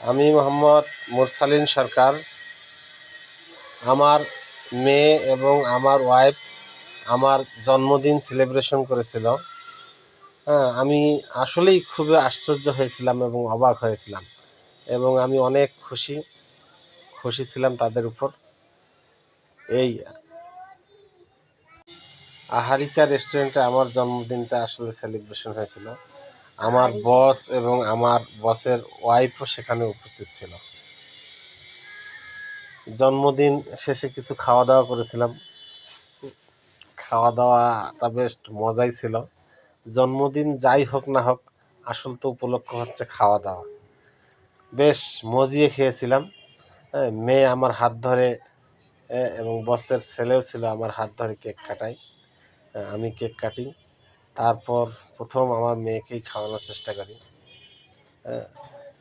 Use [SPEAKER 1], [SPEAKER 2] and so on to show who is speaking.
[SPEAKER 1] আমি মোহাম্মদ মুরসালিন সরকার। আমার মেয়ে এবং আমার ওয়াইফ আমার জন্মদিন সেলিব্রেশন করেছিল। হ্যাঁ, আমি আসলেই খুবই আশ্চর্য হয়েছিলাম এবং অবাক হয়েছিলাম, এবং আমি অনেক খুশি ছিলাম তাদের উপর। এই আহারিকা রেস্টুরেন্টে আমার জন্মদিনটা আসলে সেলিব্রেশন হয়েছিল। আমার বস এবং আমার বসের ওয়াইফও সেখানে উপস্থিত ছিল। জন্মদিন শেষে কিছু খাওয়া দাওয়া করেছিলাম। খাওয়া দাওয়াটা বেশ মজাই ছিল। জন্মদিন যাই হোক না হোক, আসল তো উপলক্ষ হচ্ছে খাওয়া দাওয়া। বেশ মজিয়ে খেয়েছিলাম। হ্যাঁ, মেয়ে আমার হাত ধরে এবং বসের ছেলেও ছিল আমার হাত ধরে কেক কাটাই। আমি কেক কাটি, তারপর প্রথম আমার মেয়েকেই খাওয়ানোর চেষ্টা করি।